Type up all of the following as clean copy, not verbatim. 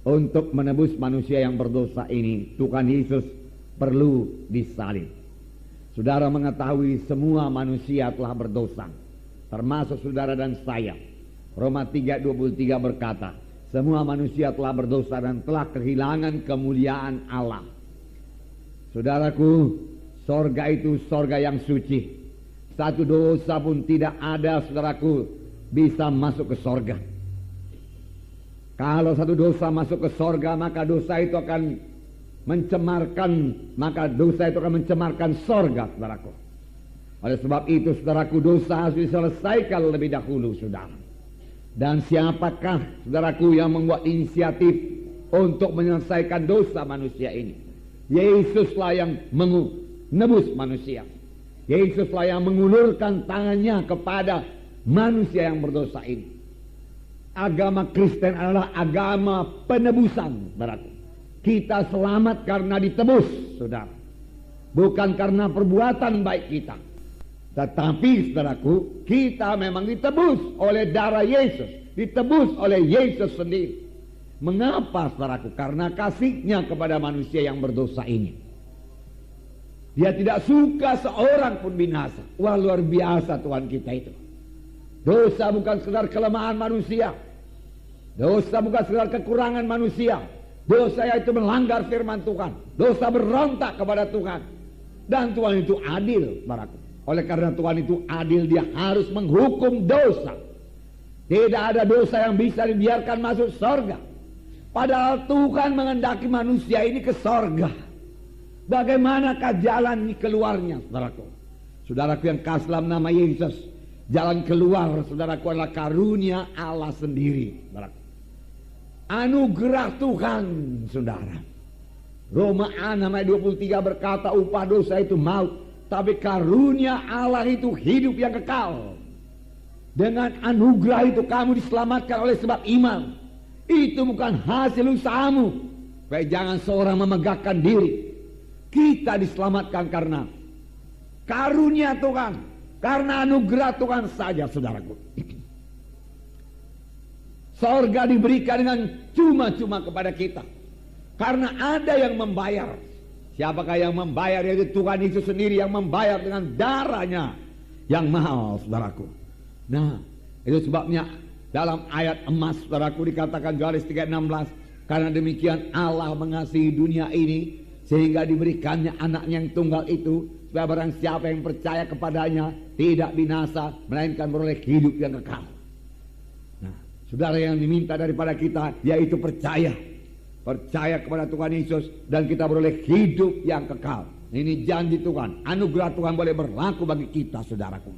untuk menebus manusia yang berdosa ini, Tuhan Yesus perlu disalib. Saudara mengetahui semua manusia telah berdosa, termasuk saudara dan saya. Roma 3:23 berkata, semua manusia telah berdosa dan telah kehilangan kemuliaan Allah. Saudaraku, sorga itu sorga yang suci. Satu dosa pun tidak ada, saudaraku, bisa masuk ke sorga. Kalau satu dosa masuk ke sorga, maka dosa itu akan mencemarkan sorga, saudaraku. Oleh sebab itu, saudaraku, dosa harus diselesaikan lebih dahulu, saudara. Dan siapakah, saudaraku, yang membuat inisiatif untuk menyelesaikan dosa manusia ini? Yesuslah yang menebus manusia. Yesuslah yang mengulurkan tangannya kepada manusia yang berdosa ini. Agama Kristen adalah agama penebusan, saudaraku. Kita selamat karena ditebus, saudara. Bukan karena perbuatan baik kita. Tetapi, saudaraku, kita memang ditebus oleh darah Yesus. Ditebus oleh Yesus sendiri. Mengapa, saudaraku? Karena kasih-Nya kepada manusia yang berdosa ini. Dia tidak suka seorang pun binasa. Wah, luar biasa Tuhan kita itu. Dosa bukan sekedar kelemahan manusia. Dosa bukan sekedar kekurangan manusia. Dosa itu melanggar firman Tuhan. Dosa berontak kepada Tuhan. Dan Tuhan itu adil, saudaraku. Oleh karena Tuhan itu adil, Dia harus menghukum dosa. Tidak ada dosa yang bisa dibiarkan masuk sorga. Padahal Tuhan menghendaki manusia ini ke sorga. Bagaimanakah jalan keluarnya, saudaraku? Saudaraku yang kasih dalam nama Yesus, jalan keluar, saudaraku, adalah karunia Allah sendiri, saudaraku. Anugerah Tuhan, saudara. Roma 6:23 berkata, upah dosa itu maut, tapi karunia Allah itu hidup yang kekal. Dengan anugerah itu kamu diselamatkan oleh sebab iman. Itu bukan hasil usahamu. Baik, jangan seorang memegahkan diri. Kita diselamatkan karena karunia Tuhan, karena anugerah Tuhan saja, saudaraku. Sorga diberikan dengan cuma-cuma kepada kita, karena ada yang membayar. Siapakah yang membayar? Yaitu Tuhan Yesus sendiri yang membayar dengan darahnya yang mahal, saudaraku. Nah, itu sebabnya dalam ayat emas, saudaraku, dikatakan Yohanes 3:16, karena demikian Allah mengasihi dunia ini sehingga diberikannya anaknya yang tunggal itu, supaya barang siapa yang percaya kepadanya tidak binasa, melainkan beroleh hidup yang kekal. Nah, saudara, yang diminta daripada kita yaitu percaya kepada Tuhan Yesus, dan kita beroleh hidup yang kekal. Ini janji Tuhan, anugerah Tuhan boleh berlaku bagi kita, saudaraku.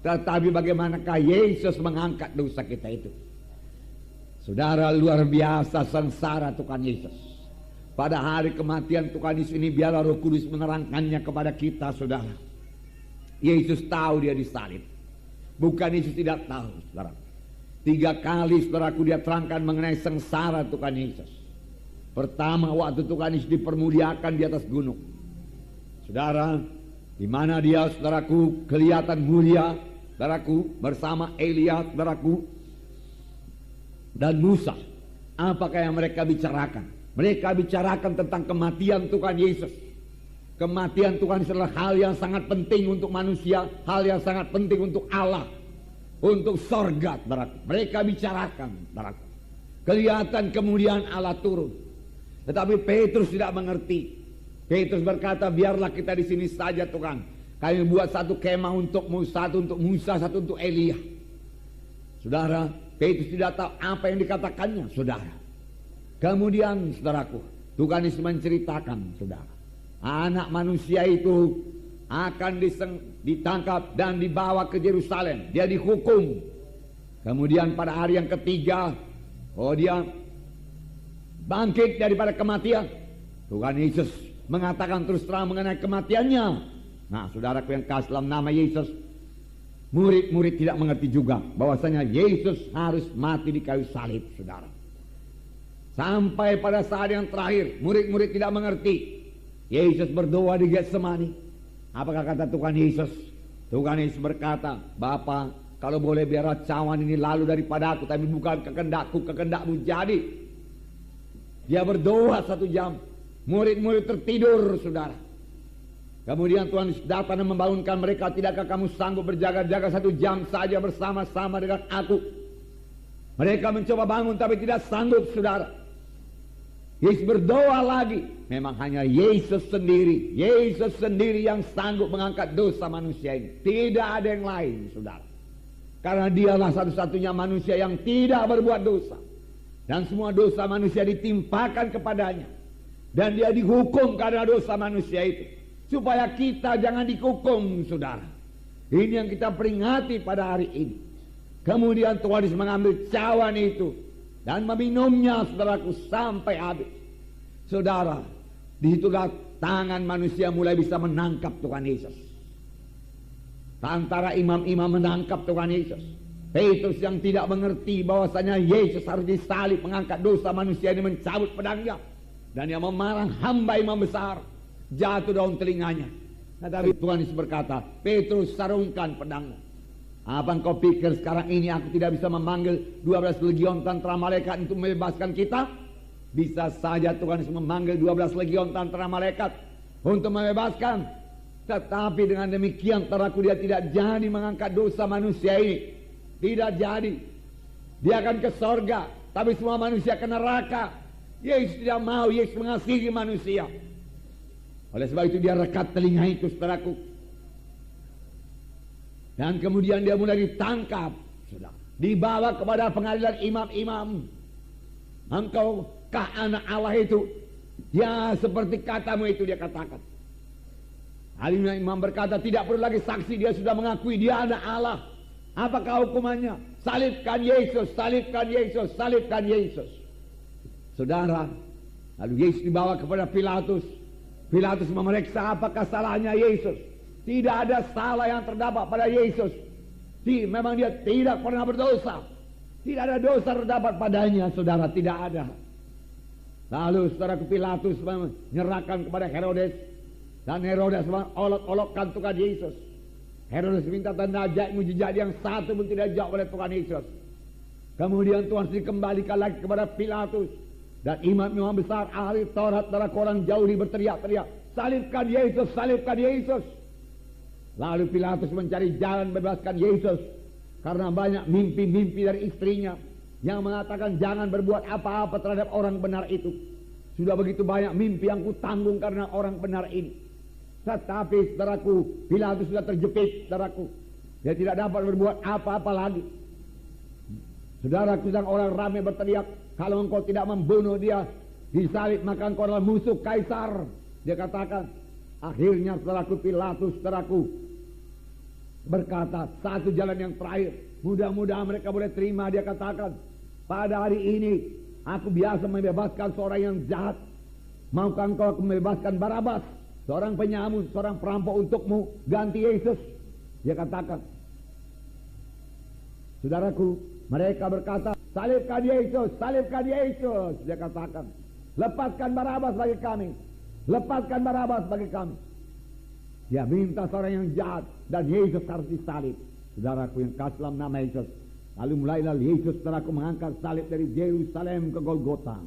Tetapi bagaimanakah Yesus mengangkat dosa kita itu? Saudara, luar biasa sengsara Tuhan Yesus. Pada hari kematian Tuhan Yesus ini, biarlah Roh Kudus menerangkannya kepada kita, saudara. Yesus tahu dia disalib. Bukan Yesus tidak tahu, saudara. 3 kali, saudaraku, dia terangkan mengenai sengsara Tuhan Yesus. Pertama, waktu Tuhan Yesus dipermuliakan di atas gunung. Saudara, di mana dia, saudaraku, kelihatan mulia, saudaraku, bersama Elia, saudaraku, dan Musa. Apakah yang mereka bicarakan? Mereka bicarakan tentang kematian Tuhan Yesus. Kematian Tuhan Yesus adalah hal yang sangat penting untuk manusia, hal yang sangat penting untuk Allah, untuk sorga, saudaraku. Mereka bicarakan, saudaraku. Kelihatan kemuliaan Allah turun. Tetapi Petrus tidak mengerti. Petrus berkata, biarlah kita di sini saja, Tuhan. Kami buat satu kemah untukmu, satu untuk Musa, satu untuk Elia. Saudara, Petrus tidak tahu apa yang dikatakannya, saudara. Kemudian, saudaraku, Tuhan Yesus menceritakan, saudara, anak manusia itu akan ditangkap dan dibawa ke Yerusalem. Dia dihukum. Kemudian pada hari yang ketiga, dia bangkit daripada kematian. Tuhan Yesus mengatakan terus terang mengenai kematiannya. Nah, saudaraku yang kasih dalam nama Yesus, murid-murid tidak mengerti juga bahwasanya Yesus harus mati di kayu salib, saudara. Sampai pada saat yang terakhir, murid-murid tidak mengerti. Yesus berdoa di Getsemani. Apakah kata Tuhan Yesus? Tuhan Yesus berkata, Bapa, kalau boleh biarlah cawan ini lalu daripada aku, tapi bukan kehendakku, kehendakmu jadi. Dia berdoa 1 jam. Murid-murid tertidur, saudara. Kemudian Tuhan datang dan membangunkan mereka. Tidakkah kamu sanggup berjaga-jaga 1 jam saja bersama-sama dengan aku? Mereka mencoba bangun tapi tidak sanggup, saudara. Yesus berdoa lagi. Memang hanya Yesus sendiri yang sanggup mengangkat dosa manusia ini. Tidak ada yang lain, saudara. Karena dialah satu-satunya manusia yang tidak berbuat dosa. Dan semua dosa manusia ditimpakan kepadanya. Dan dia dihukum karena dosa manusia itu. Supaya kita jangan dihukum, saudara. Ini yang kita peringati pada hari ini. Kemudian Tuhan Yesus mengambil cawan itu dan meminumnya, saudaraku, sampai habis. Saudara, disitulah tangan manusia mulai bisa menangkap Tuhan Yesus. Antara imam-imam menangkap Tuhan Yesus. Petrus yang tidak mengerti bahwasanya Yesus harus disalib mengangkat dosa manusia ini, mencabut pedangnya. Dan dia memarang hamba imam besar. Jatuh daun telinganya. Tetapi Tuhan Yesus berkata, Petrus, sarungkan pedangmu. Apa engkau pikir sekarang ini aku tidak bisa memanggil 12 legion tentara malaikat untuk membebaskan kita? Bisa saja Tuhan Yesus memanggil 12 legion tentara malaikat untuk membebaskan. Tetapi dengan demikian, saudaraku, dia tidak jadi mengangkat dosa manusia ini. Tidak jadi. Dia akan ke sorga, tapi semua manusia ke neraka. Yesus tidak mau. Yesus mengasihi manusia. Oleh sebab itu dia rekat telinga itu, saudaraku. Dan kemudian dia mulai ditangkap, saudara. Dibawa kepada pengadilan imam-imam. Engkaukah anak Allah itu? Ya, seperti katamu itu, dia katakan. Alimnya imam berkata, tidak perlu lagi saksi, dia sudah mengakui dia anak Allah. Apakah hukumannya? Salibkan Yesus, salibkan Yesus, salibkan Yesus. Saudara, lalu Yesus dibawa kepada Pilatus. Pilatus memeriksa apakah salahnya Yesus. Tidak ada salah yang terdapat pada Yesus. Memang dia tidak pernah berdosa. Tidak ada dosa terdapat padanya, saudara, tidak ada. Lalu saudara Pilatus menyerahkan kepada Herodes. Dan Herodes olok-olokkan Tuhan Yesus. Herodes minta tanda ajaib mujizat yang satu pun tidak dijawab oleh Tuhan Yesus. Kemudian Tuhan dikembalikan lagi kepada Pilatus. Dan imam-imam besar, ahli Taurat, para orang jauh berteriak-teriak, salibkan Yesus, salibkan Yesus. Lalu Pilatus mencari jalan bebaskan Yesus. Karena banyak mimpi-mimpi dari istrinya yang mengatakan jangan berbuat apa-apa terhadap orang benar itu. Sudah begitu banyak mimpi yang kutanggung karena orang benar ini. Tetapi saudaraku, Pilatus sudah terjepit, saudaraku. Dia tidak dapat berbuat apa-apa lagi. Saudaraku, sang orang ramai berteriak, kalau engkau tidak membunuh dia, disalib, maka engkau adalah musuh kaisar. Dia katakan. Akhirnya saudaraku, Pilatus, saudaraku, berkata, satu jalan yang terakhir, mudah-mudahan mereka boleh terima. Dia katakan, pada hari ini aku biasa membebaskan seorang yang jahat. Maukah engkau membebaskan Barabas, seorang penyamun, seorang perampok untukmu, ganti Yesus? Dia katakan. Saudaraku, mereka berkata, salibkan Yesus, salibkan Yesus. Dia katakan, lepaskan Barabas bagi kami, lepaskan Barabas bagi kami. Dia minta seorang yang jahat dan Yesus harus disalib. Saudaraku yang kasih dalam nama Yesus. Lalu mulailah Yesus, saudaraku, mengangkat salib dari Yerusalem ke Golgota.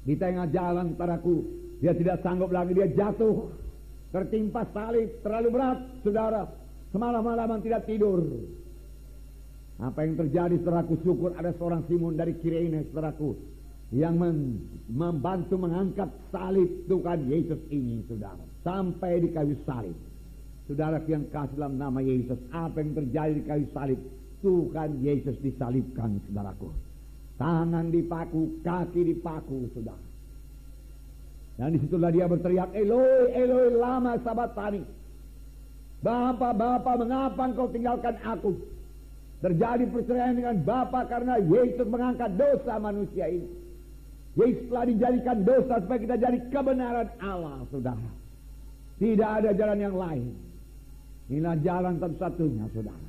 Di tengah jalan, saudaraku, dia tidak sanggup lagi, dia jatuh, tertimpa salib, terlalu berat, saudara. Semalam-malaman tidak tidur. Apa yang terjadi, saudaraku, syukur ada seorang Simon dari Kirene, saudaraku, yang membantu mengangkat salib Tuhan Yesus ini, saudara, sampai di kayu salib. Saudara yang kasih dalam nama Yesus, apa yang terjadi di kayu salib? Tuhan Yesus disalibkan, saudaraku. Tangan dipaku, kaki dipaku, saudara. Dan disitulah dia berteriak, Eloi, Eloi, lama sabachthani. Bapa, Bapa, mengapa engkau tinggalkan aku? Terjadi perceraian dengan Bapa karena Yesus mengangkat dosa manusia ini. Yesus telah dijadikan dosa supaya kita jadi kebenaran Allah, saudara. Tidak ada jalan yang lain. Inilah jalan satu-satunya, saudara.